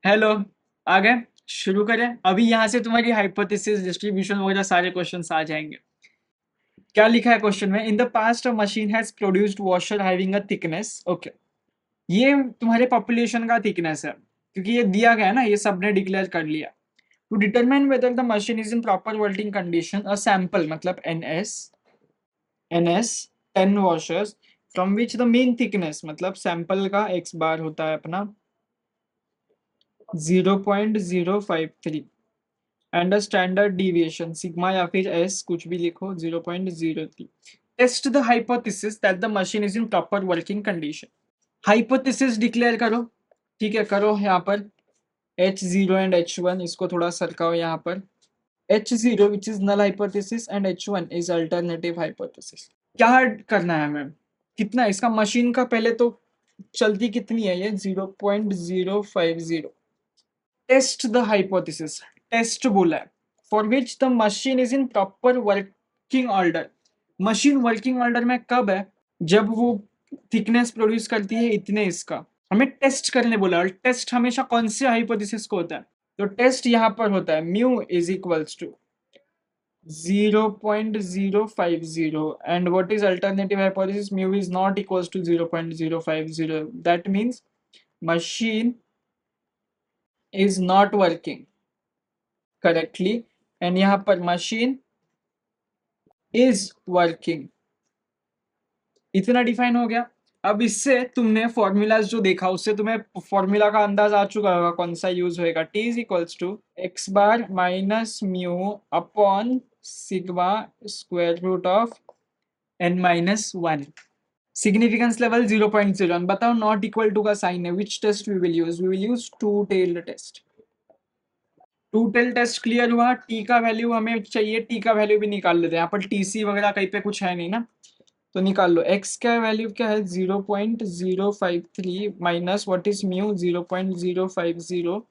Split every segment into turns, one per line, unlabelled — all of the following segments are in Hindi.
हेलो। आ गए। शुरू करें। अभी यहाँ से तुम्हारी हाइपोथेसिस डिस्ट्रीब्यूशन वगैरह सारे क्वेश्चंस आ जाएंगे। क्या लिखा है क्वेश्चन में? In the past a machine has produced washer having a thickness. Okay, ये तुम्हारे पॉपुलेशन का थिकनेस है, क्योंकि ये दिया गया है ना, ये सबने डिक्लेयर कर लिया। To determine whether the machine is in proper working condition, a sample मतलब N 10 washers from which the mean thickness मतलब सैंपल का एक्स बार होता है अपना 0.053 and a standard deviation sigma या फिर एस कुछ भी लिखो 0.03। Test the hypothesis that the machine is in proper working condition. Hypothesis declare करो। ठीक है, करो यहाँ पर H0 एंड H1 इसको थोड़ा सरकाओ यहाँ पर। H0 which is null hypothesis and H1 is alternative hypothesis. क्या करना है हमें? कितना इसका मशीन का पहले तो चलती कितनी है ये 0.050। टेस्ट द हाइपोथेसिस, टेस्ट बोला है, for which the machine is in proper working order. Machine working order में कब है? जब वो थिकनेस प्रोड्यूस करती है इतने इसका। हमें टेस्ट करने बोला, और टेस्ट हमेशा कौन से हाइपोथेसिस को होता है? तो टेस्ट यहाँ पर होता है mu is equals to 0.050 and what is alternative hypothesis? Mu is not equals to 0.050. That means machine is not working correctly and यहाँ पर machine is working। इतना डिफाइन हो गया। अब इससे तुमने फॉर्मूलाज जो देखा उससे तुम्हें फॉर्मूला का अंदाज आ चुका होगा कौन सा यूज होएगा। T is equals to X bar minus mu upon sigma square root of n-1। Significance level 0.0। बताओ नॉट इक्वल टू का साइन है, which test we will use? We will use two tailed test. Two tail test clear हुआ। टी का वैल्यू हमें चाहिए, टी का वैल्यू भी निकाल लेते हैं। यहाँ पर टीसी वगैरह कहीं पे कुछ है नहीं ना, तो निकाल लो। एक्स का वैल्यू क्या है 0.053 minus what is mu 0.050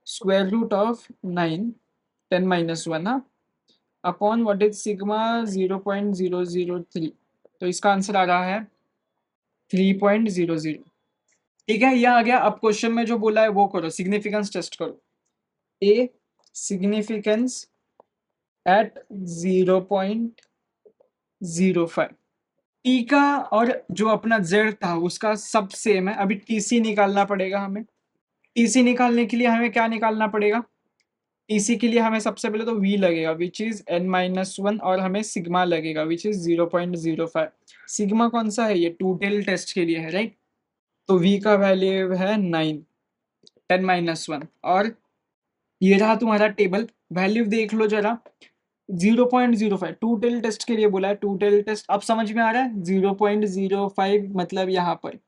square root of 9 10-1 हाँ अपॉन व्हाट इज सिग्मा 0.003। तो इसका आंसर आ रहा है 3.00। ठीक है, ये आ गया। अब क्वेश्चन में जो बोला है वो करो, सिग्निफिकेंस टेस्ट करो। ए सिग्निफिकेंस एट 0.05। टी का और जो अपना जेड था उसका सब सेम है। अभी टीसी निकालना पड़ेगा हमें। टीसी निकालने के लिए हमें क्या निकालना पड़ेगा? टीसी के लिए हमें सबसे पहले तो वी लगेगा विच इज n-1 और हमें सिग्मा लगेगा विच इज 0.05। सिग्मा कौन सा है? ये टू टेल टेस्ट के लिए है, राइट? तो वी का वैल्यू है 9 10-1 और ये रहा तुम्हारा टेबल। वैल्यू देख लो जरा 0.05 टू टेल टेस्ट के लिए बोला है। टू टेल टेस्ट अब समझ में आ रहा है? 0.05 मतलब यहाँ पर।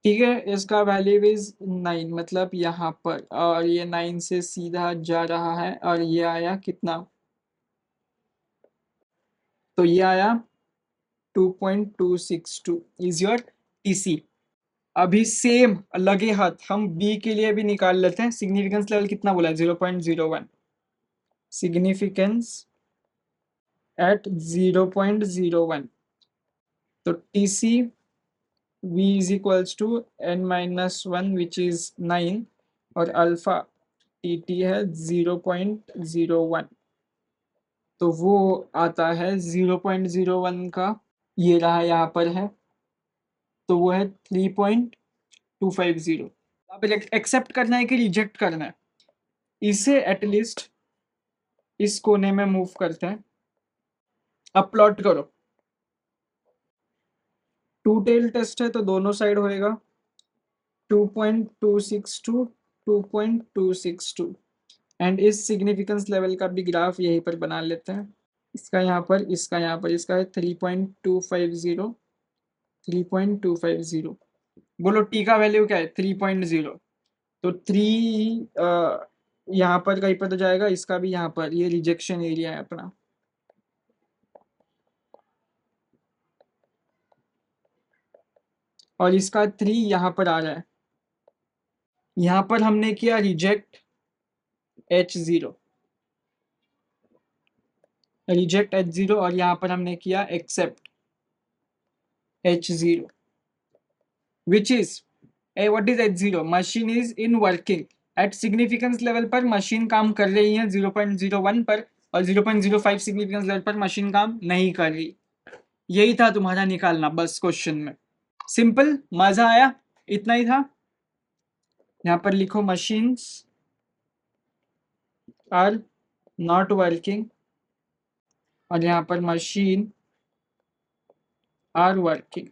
ठीक है, इसका वैल्यू इज 9 मतलब यहाँ पर, और ये 9 से सीधा जा रहा है और ये आया कितना? तो ये आया 2.262 इज योर टीसी। अभी सेम लगे हाथ हम बी के लिए भी निकाल लेते हैं। सिग्निफिकेंस लेवल कितना बोला है? 0.01। Significance at 0.01। तो TC v is equals to n-1 which is 9 और अल्फा टी है 0.01। तो वो आता है 0.01 का, ये रहा यहाँ पर है, तो वो है 3.250। अब एक्सेप्ट करना है कि रिजेक्ट करना है? इसे एटलीस्ट इस कोने में मूव करते हैं। अब प्लॉट करो। टू टेल टेस्ट है तो दोनों साइड होएगा 2.262 2.262 एंड इस सिग्निफिकेंस लेवल का भी ग्राफ यहीं पर बना लेते हैं। इसका यहाँ पर, इसका यहाँ पर, इसका है 3.250 3.250। बोलो टी का वैल्यू क्या है? 3.0। तो 3 यहाँ पर कहीं पर तो जाएगा, इसका भी यहाँ पर। ये रिजेक्शन एरिया है अपना। और इसका 3 यहाँ पर आ रहा है। यहाँ पर हमने किया रिजेक्ट H0, रिजेक्ट H0 और यहाँ पर हमने किया accept H0 which is what is H0? Machine is in working. At significance level पर मशीन काम कर रही है 0.01 पर, और 0.05 सिग्निफिकेंस लेवल पर मशीन काम नहीं कर रही। यही था तुम्हारा निकालना बस क्वेश्चन में। सिंपल, मजा आया, इतना ही था। यहाँ पर लिखो मशीन्स आर नॉट वर्किंग, और यहाँ पर मशीन आर वर्किंग।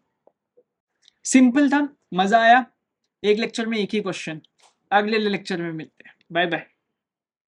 सिंपल था, मजा आया। एक लेक्चर में एक ही क्वेश्चन। अगले लेक्चर में मिलते हैं, बाय बाय।